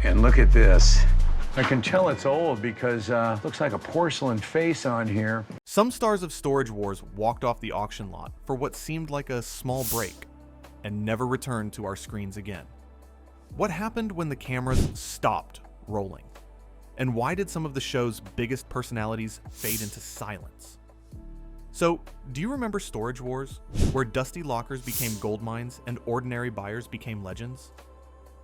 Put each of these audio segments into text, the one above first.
And look at this. I can tell it's old because looks like a porcelain face on here. Some stars of Storage Wars walked off the auction lot for what seemed like a small break and never returned to our screens again. What happened when the cameras stopped rolling? And why did some of the show's biggest personalities fade into silence? So, do you remember Storage Wars, where dusty lockers became gold mines and ordinary buyers became legends?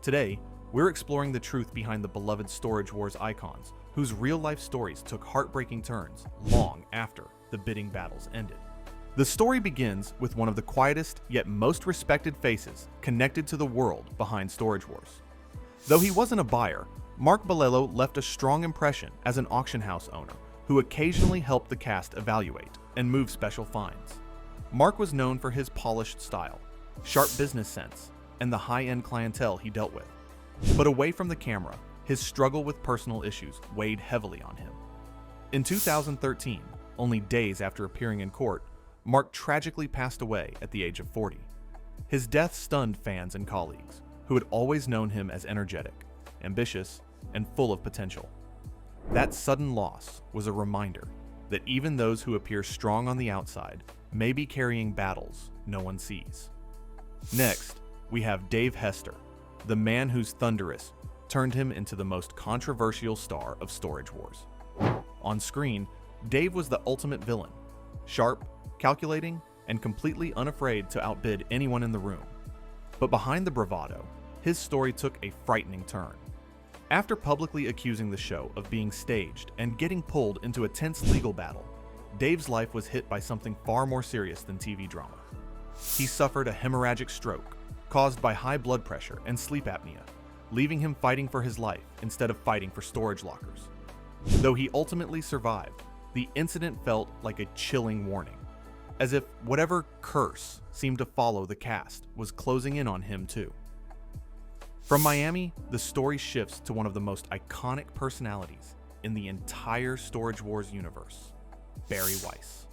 Today, we're exploring the truth behind the beloved Storage Wars icons, whose real-life stories took heartbreaking turns long after the bidding battles ended. The story begins with one of the quietest yet most respected faces connected to the world behind Storage Wars. Though he wasn't a buyer, Mark Balelo left a strong impression as an auction house owner who occasionally helped the cast evaluate and move special finds. Mark was known for his polished style, sharp business sense, and the high-end clientele he dealt with. But away from the camera, his struggle with personal issues weighed heavily on him. In 2013, only days after appearing in court, Mark tragically passed away at the age of 40. His death stunned fans and colleagues, who had always known him as energetic, ambitious, and full of potential. That sudden loss was a reminder that even those who appear strong on the outside may be carrying battles no one sees. Next, we have Dave Hester, the man whose thunderous turned him into the most controversial star of Storage Wars. On screen, Dave was the ultimate villain, sharp, calculating, and completely unafraid to outbid anyone in the room. But behind the bravado, his story took a frightening turn. After publicly accusing the show of being staged and getting pulled into a tense legal battle, Dave's life was hit by something far more serious than TV drama. He suffered a hemorrhagic stroke caused by high blood pressure and sleep apnea, leaving him fighting for his life instead of fighting for storage lockers. Though he ultimately survived, the incident felt like a chilling warning, as if whatever curse seemed to follow the cast was closing in on him too. From Miami, the story shifts to one of the most iconic personalities in the entire Storage Wars universe, Barry Weiss.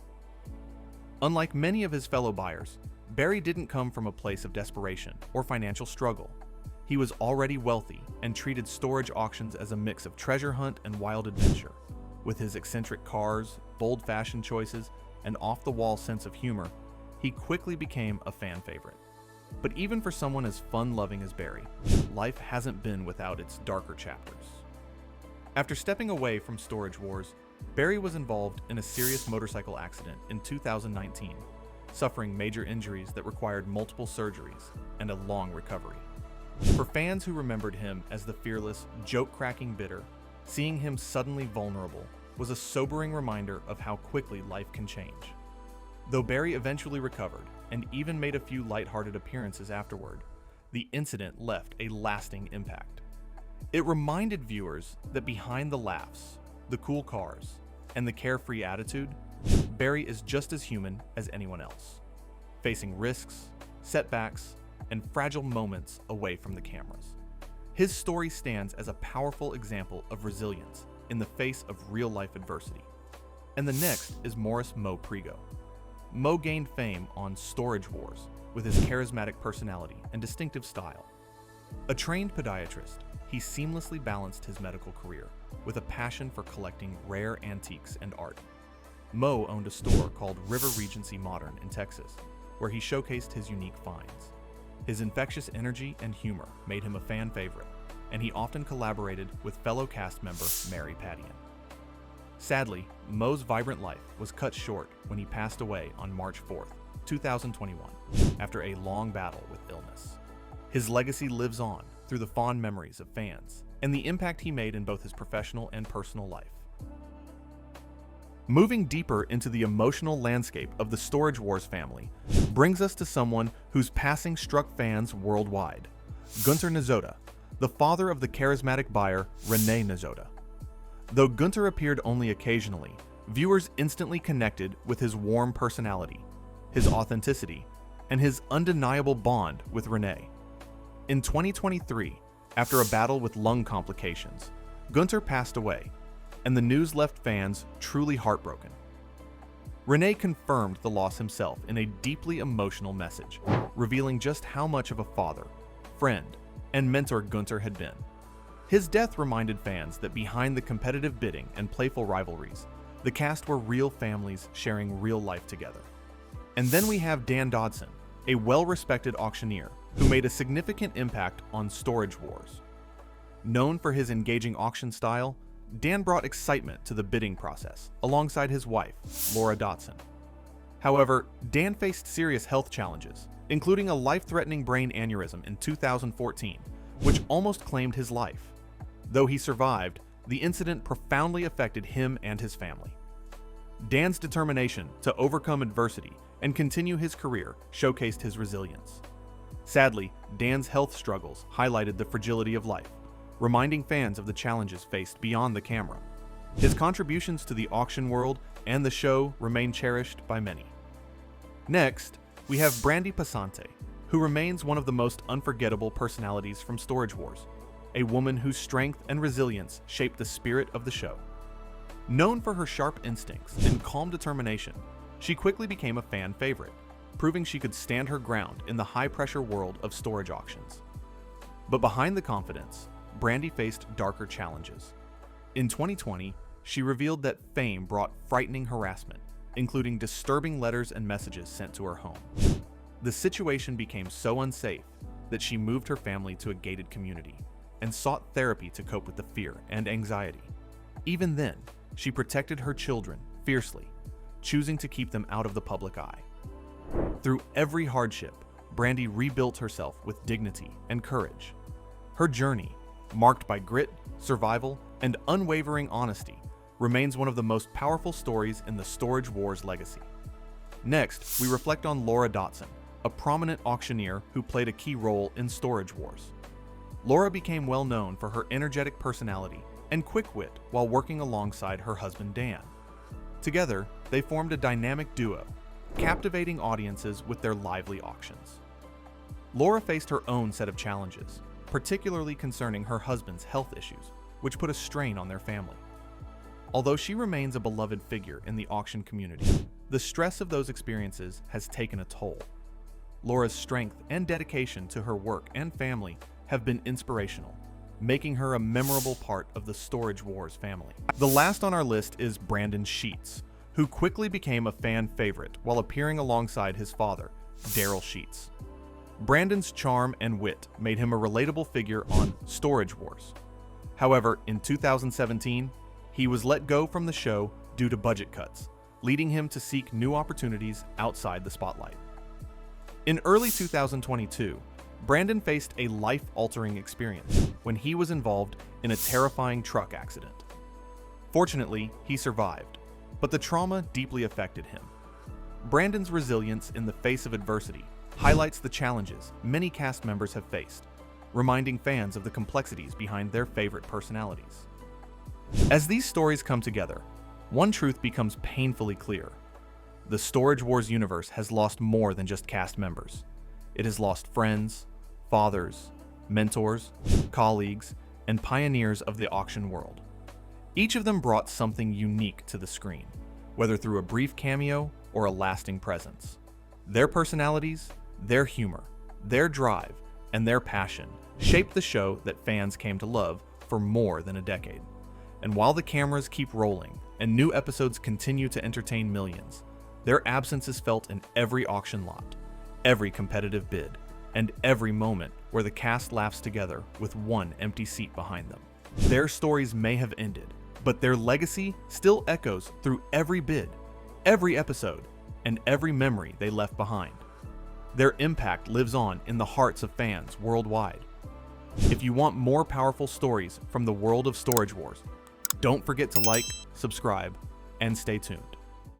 Unlike many of his fellow buyers, Barry didn't come from a place of desperation or financial struggle. He was already wealthy and treated storage auctions as a mix of treasure hunt and wild adventure. With his eccentric cars, bold fashion choices, and off-the-wall sense of humor, he quickly became a fan favorite. But even for someone as fun-loving as Barry, life hasn't been without its darker chapters. After stepping away from Storage Wars, Barry was involved in a serious motorcycle accident in 2019, suffering major injuries that required multiple surgeries and a long recovery. For fans who remembered him as the fearless, joke-cracking bidder, seeing him suddenly vulnerable was a sobering reminder of how quickly life can change. Though Barry eventually recovered and even made a few lighthearted appearances afterward, the incident left a lasting impact. It reminded viewers that behind the laughs, the cool cars, and the carefree attitude, Barry is just as human as anyone else, facing risks, setbacks, and fragile moments away from the cameras. His story stands as a powerful example of resilience in the face of real-life adversity. And the next is Morris Mo Prigo. Mo gained fame on Storage Wars with his charismatic personality and distinctive style. A trained podiatrist, he seamlessly balanced his medical career with a passion for collecting rare antiques and art. Mo owned a store called River Regency Modern in Texas, where he showcased his unique finds. His infectious energy and humor made him a fan favorite, and he often collaborated with fellow cast member Mary Padian. Sadly, Mo's vibrant life was cut short when he passed away on March 4th, 2021, after a long battle with illness. His legacy lives on through the fond memories of fans and the impact he made in both his professional and personal life. Moving deeper into the emotional landscape of the Storage Wars family brings us to someone whose passing struck fans worldwide, Gunter Nezhoda, the father of the charismatic buyer Renee Nezhoda. Though Gunter appeared only occasionally, viewers instantly connected with his warm personality, his authenticity, and his undeniable bond with Renee. In 2023, after a battle with lung complications, Gunter passed away, and the news left fans truly heartbroken. Renee confirmed the loss himself in a deeply emotional message, revealing just how much of a father, friend, and mentor Gunter had been. His death reminded fans that behind the competitive bidding and playful rivalries, the cast were real families sharing real life together. And then we have Dan Dodson, a well-respected auctioneer who made a significant impact on Storage Wars. Known for his engaging auction style, Dan brought excitement to the bidding process alongside his wife, Laura Dodson. However, Dan faced serious health challenges, including a life-threatening brain aneurysm in 2014, which almost claimed his life. Though he survived, the incident profoundly affected him and his family. Dan's determination to overcome adversity and continue his career showcased his resilience. Sadly, Dan's health struggles highlighted the fragility of life, reminding fans of the challenges faced beyond the camera. His contributions to the auction world and the show remain cherished by many. Next, we have Brandi Passante, who remains one of the most unforgettable personalities from Storage Wars, a woman whose strength and resilience shaped the spirit of the show. Known for her sharp instincts and calm determination, she quickly became a fan favorite, proving she could stand her ground in the high-pressure world of storage auctions. But behind the confidence, Brandi faced darker challenges. In 2020, she revealed that fame brought frightening harassment, including disturbing letters and messages sent to her home. The situation became so unsafe that she moved her family to a gated community and sought therapy to cope with the fear and anxiety. Even then, she protected her children fiercely, choosing to keep them out of the public eye. Through every hardship, Brandi rebuilt herself with dignity and courage. Her journey, marked by grit, survival, and unwavering honesty, remains one of the most powerful stories in the Storage Wars legacy. Next, we reflect on Laura Dodson, a prominent auctioneer who played a key role in Storage Wars. Laura became well known for her energetic personality and quick wit while working alongside her husband Dan. Together, they formed a dynamic duo, captivating audiences with their lively auctions. Laura faced her own set of challenges, particularly concerning her husband's health issues, which put a strain on their family. Although she remains a beloved figure in the auction community, the stress of those experiences has taken a toll. Laura's strength and dedication to her work and family have been inspirational, making her a memorable part of the Storage Wars family. The last on our list is Brandon Sheets, who quickly became a fan favorite while appearing alongside his father, Daryl Sheets. Brandon's charm and wit made him a relatable figure on Storage Wars. However, in 2017, he was let go from the show due to budget cuts, leading him to seek new opportunities outside the spotlight. In early 2022, Brandon faced a life-altering experience when he was involved in a terrifying truck accident. Fortunately, he survived, but the trauma deeply affected him. Brandon's resilience in the face of adversity highlights the challenges many cast members have faced, reminding fans of the complexities behind their favorite personalities. As these stories come together, one truth becomes painfully clear. The Storage Wars universe has lost more than just cast members. It has lost friends, fathers, mentors, colleagues, and pioneers of the auction world. Each of them brought something unique to the screen, whether through a brief cameo or a lasting presence. Their personalities, their humor, their drive, and their passion shaped the show that fans came to love for more than a decade. And while the cameras keep rolling and new episodes continue to entertain millions, their absence is felt in every auction lot, every competitive bid, and every moment where the cast laughs together with one empty seat behind them. Their stories may have ended, but their legacy still echoes through every bid, every episode, and every memory they left behind. Their impact lives on in the hearts of fans worldwide. If you want more powerful stories from the world of Storage Wars, don't forget to like, subscribe, and stay tuned.